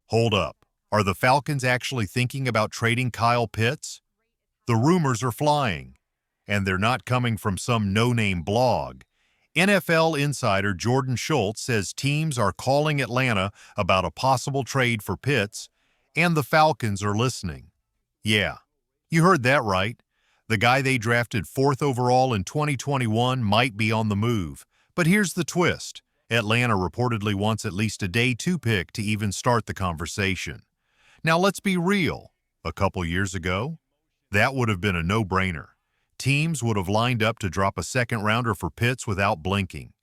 Hold up. Are the Falcons actually thinking about trading Kyle Pitts? The rumors are flying, and they're not coming from some no-name blog. NFL insider Jordan Schultz says teams are calling Atlanta about a possible trade for Pitts, and the Falcons are listening. Yeah, you heard that right. The guy they drafted 4th overall in 2021 might be on the move. But here's the twist. Atlanta reportedly wants at least a day 2 pick to even start the conversation. Now let's be real. A couple years ago, that would have been a no-brainer. Teams would have lined up to drop a second-rounder for Pitts without blinking.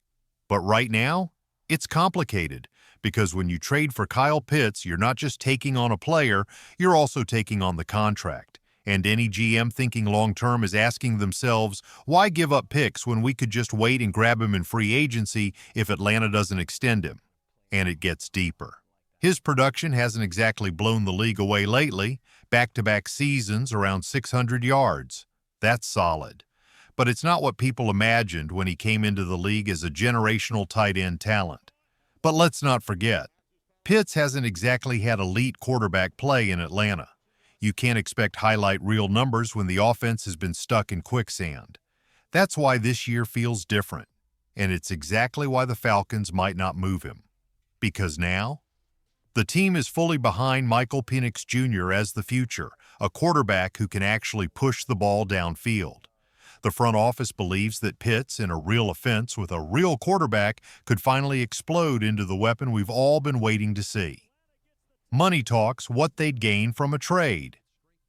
But right now, it's complicated, because when you trade for Kyle Pitts, you're not just taking on a player, you're also taking on the contract. And any GM thinking long-term is asking themselves, why give up picks when we could just wait and grab him in free agency if Atlanta doesn't extend him? And it gets deeper. His production hasn't exactly blown the league away lately, back-to-back seasons around 600 yards. That's solid. But it's not what people imagined when he came into the league as a generational tight end talent. But let's not forget, Pitts hasn't exactly had elite quarterback play in Atlanta. You can't expect highlight reel numbers when the offense has been stuck in quicksand. That's why this year feels different, and it's exactly why the Falcons might not move him. Because now, the team is fully behind Michael Penix Jr. as the future, a quarterback who can actually push the ball downfield. The front office believes that Pitts, in a real offense with a real quarterback, could finally explode into the weapon we've all been waiting to see. Money talks what they'd gain from a trade.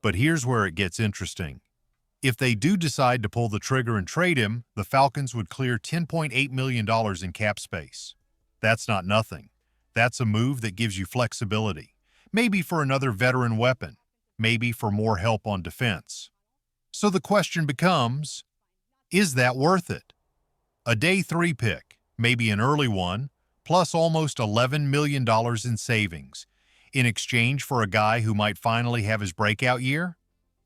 But here's where it gets interesting. If they do decide to pull the trigger and trade him, the Falcons would clear $10.8 million in cap space. That's not nothing. That's a move that gives you flexibility. Maybe for another veteran weapon. Maybe for more help on defense. So the question becomes, is that worth it? A day 3 pick, maybe an early one, plus almost $11 million in savings, in exchange for a guy who might finally have his breakout year?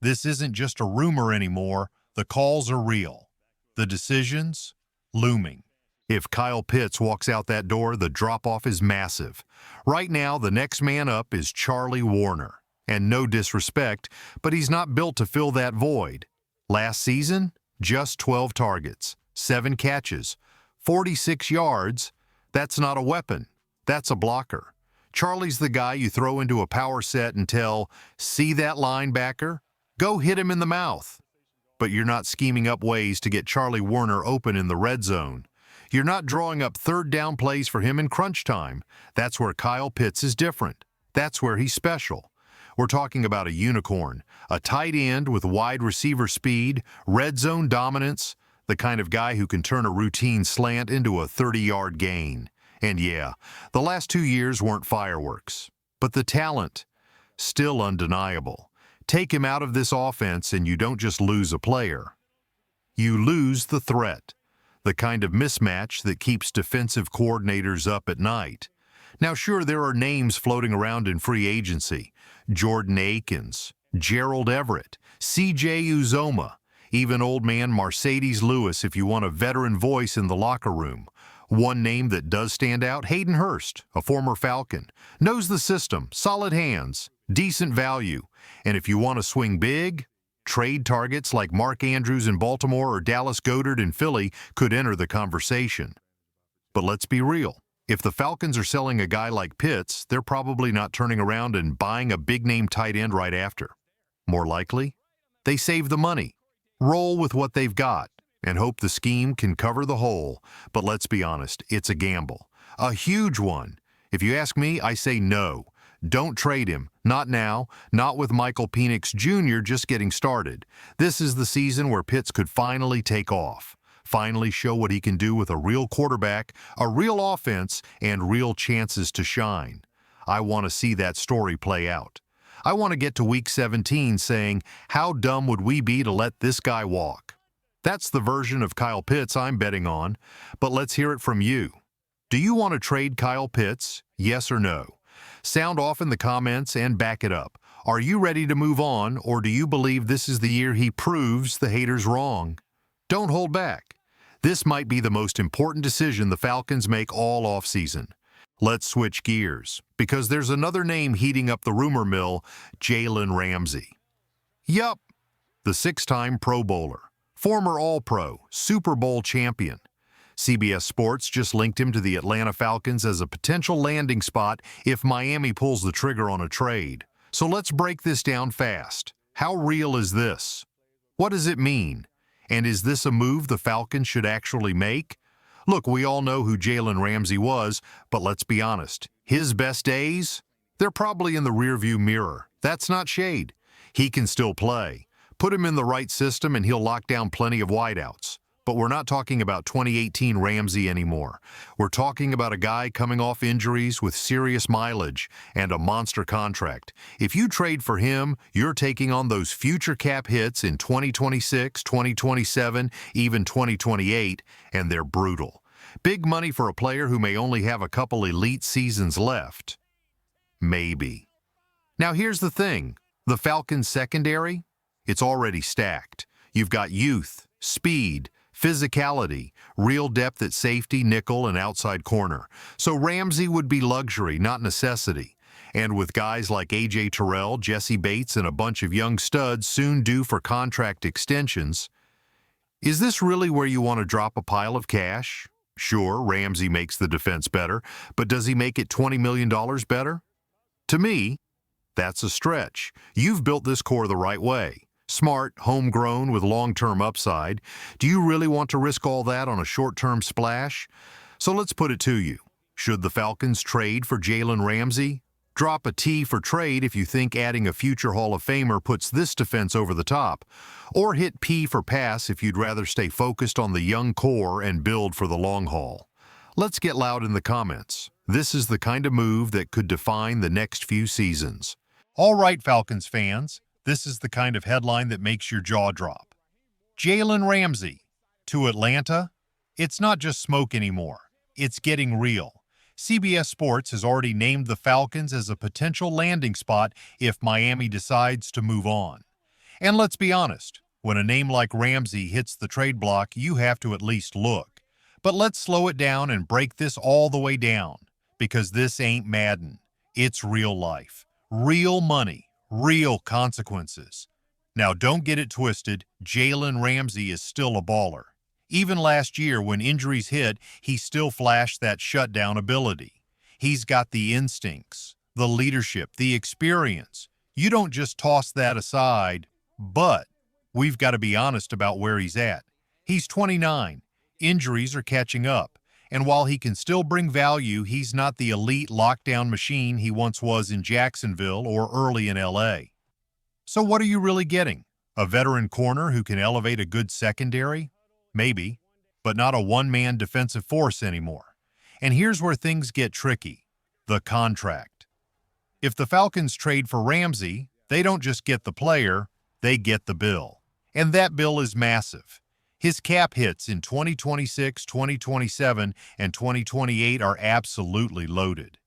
This isn't just a rumor anymore. The calls are real. The decisions, looming. If Kyle Pitts walks out that door, the drop-off is massive. Right now, the next man up is Charlie Warner. And no disrespect, but he's not built to fill that void. Last season, just 12 targets, 7 catches, 46 yards. That's not a weapon. That's a blocker. Charlie's the guy you throw into a power set and tell, see that linebacker? Go hit him in the mouth. But you're not scheming up ways to get Charlie Warner open in the red zone. You're not drawing up third down plays for him in crunch time. That's where Kyle Pitts is different. That's where he's special. We're talking about a unicorn, a tight end with wide receiver speed, red zone dominance, the kind of guy who can turn a routine slant into a 30-yard gain. And yeah, the last 2 years weren't fireworks, but the talent, still undeniable. Take him out of this offense and you don't just lose a player. You lose the threat, the kind of mismatch that keeps defensive coordinators up at night. Now sure, there are names floating around in free agency. Jordan Akins, Gerald Everett, C.J. Uzoma, even old man Mercedes Lewis if you want a veteran voice in the locker room. One name that does stand out, Hayden Hurst, a former Falcon. Knows the system, solid hands, decent value. And if you want to swing big, trade targets like Mark Andrews in Baltimore or Dallas Goedert in Philly could enter the conversation. But let's be real. If the Falcons are selling a guy like Pitts, they're probably not turning around and buying a big-name tight end right after. More likely, they save the money, roll with what they've got, and hope the scheme can cover the hole. But let's be honest, it's a gamble. A huge one. If you ask me, I say no. Don't trade him. Not now. Not with Michael Penix Jr. just getting started. This is the season where Pitts could finally take off. Finally show what he can do with a real quarterback, a real offense, and real chances to shine. I want to see that story play out. I want to get to Week 17 saying, how dumb would we be to let this guy walk? That's the version of Kyle Pitts I'm betting on, but let's hear it from you. Do you want to trade Kyle Pitts? Yes or no? Sound off in the comments and back it up. Are you ready to move on, or do you believe this is the year he proves the haters wrong? Don't hold back. This might be the most important decision the Falcons make all offseason. Let's switch gears, because there's another name heating up the rumor mill, Jalen Ramsey. Yup, the six-time Pro Bowler, former All-Pro, Super Bowl champion. CBS Sports just linked him to the Atlanta Falcons as a potential landing spot if Miami pulls the trigger on a trade. So let's break this down fast. How real is this? What does it mean? And is this a move the Falcons should actually make? Look, we all know who Jalen Ramsey was, but let's be honest. His best days? They're probably in the rearview mirror. That's not shade. He can still play. Put him in the right system and he'll lock down plenty of wideouts. But we're not talking about 2018 Ramsey anymore. We're talking about a guy coming off injuries with serious mileage and a monster contract. If you trade for him, you're taking on those future cap hits in 2026, 2027, even 2028, and they're brutal. Big money for a player who may only have a couple elite seasons left. Maybe. Now here's the thing. The Falcons secondary? It's already stacked. You've got youth, speed, physicality, real depth at safety, nickel, and outside corner. So Ramsey would be luxury, not necessity. And with guys like A.J. Terrell, Jesse Bates, and a bunch of young studs soon due for contract extensions, is this really where you want to drop a pile of cash? Sure, Ramsey makes the defense better, but does he make it $20 million better? To me, that's a stretch. You've built this core the right way. Smart, homegrown, with long-term upside. Do you really want to risk all that on a short-term splash? So let's put it to you. Should the Falcons trade for Jalen Ramsey? Drop a T for trade if you think adding a future Hall of Famer puts this defense over the top. Or hit P for pass if you'd rather stay focused on the young core and build for the long haul. Let's get loud in the comments. This is the kind of move that could define the next few seasons. All right, Falcons fans. This is the kind of headline that makes your jaw drop. Jalen Ramsey to Atlanta? It's not just smoke anymore. It's getting real. CBS Sports has already named the Falcons as a potential landing spot if Miami decides to move on. And let's be honest, when a name like Ramsey hits the trade block, you have to at least look. But let's slow it down and break this all the way down, because this ain't Madden. It's real life. Real money. Real consequences. Now, don't get it twisted, Jalen Ramsey is still a baller. Even last year, when injuries hit, he still flashed that shutdown ability. He's got the instincts, the leadership, the experience. You don't just toss that aside, but we've got to be honest about where he's at. He's 29. Injuries are catching up. And while he can still bring value, he's not the elite lockdown machine he once was in Jacksonville or early in L.A. So what are you really getting? A veteran corner who can elevate a good secondary? Maybe, but not a one-man defensive force anymore. And here's where things get tricky. The contract. If the Falcons trade for Ramsey, they don't just get the player, they get the bill. And that bill is massive. His cap hits in 2026, 2027, and 2028 are absolutely loaded.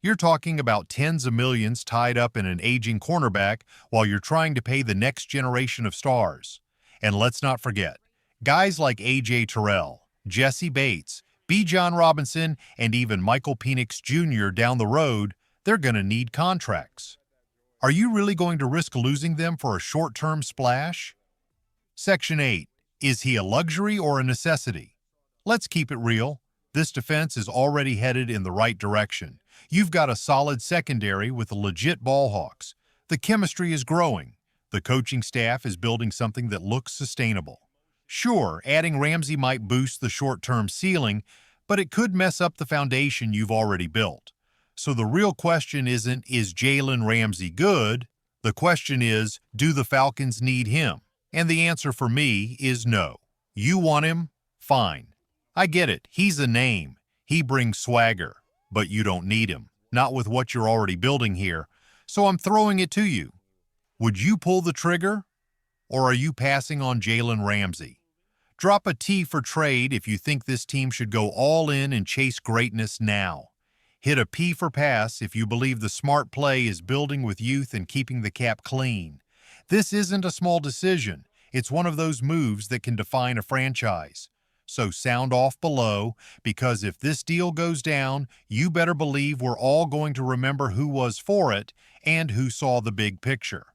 You're talking about tens of millions tied up in an aging cornerback while you're trying to pay the next generation of stars. And let's not forget, guys like A.J. Terrell, Jesse Bates, Bijan Robinson, and even Michael Penix Jr. down the road, they're going to need contracts. Are you really going to risk losing them for a short-term splash? Section 8. Is he a luxury or a necessity? Let's keep it real. This defense is already headed in the right direction. You've got a solid secondary with legit ball hawks. The chemistry is growing. The coaching staff is building something that looks sustainable. Sure, adding Ramsey might boost the short-term ceiling, but it could mess up the foundation you've already built. So the real question isn't, is Jalen Ramsey good? The question is, do the Falcons need him? And the answer for me is no. You want him? Fine. I get it. He's a name. He brings swagger. But you don't need him. Not with what you're already building here. So I'm throwing it to you. Would you pull the trigger? Or are you passing on Jalen Ramsey? Drop a T for trade if you think this team should go all in and chase greatness now. Hit a P for pass if you believe the smart play is building with youth and keeping the cap clean. This isn't a small decision. It's one of those moves that can define a franchise. so sound off below, because if this deal goes down, you better believe we're all going to remember who was for it and who saw the big picture.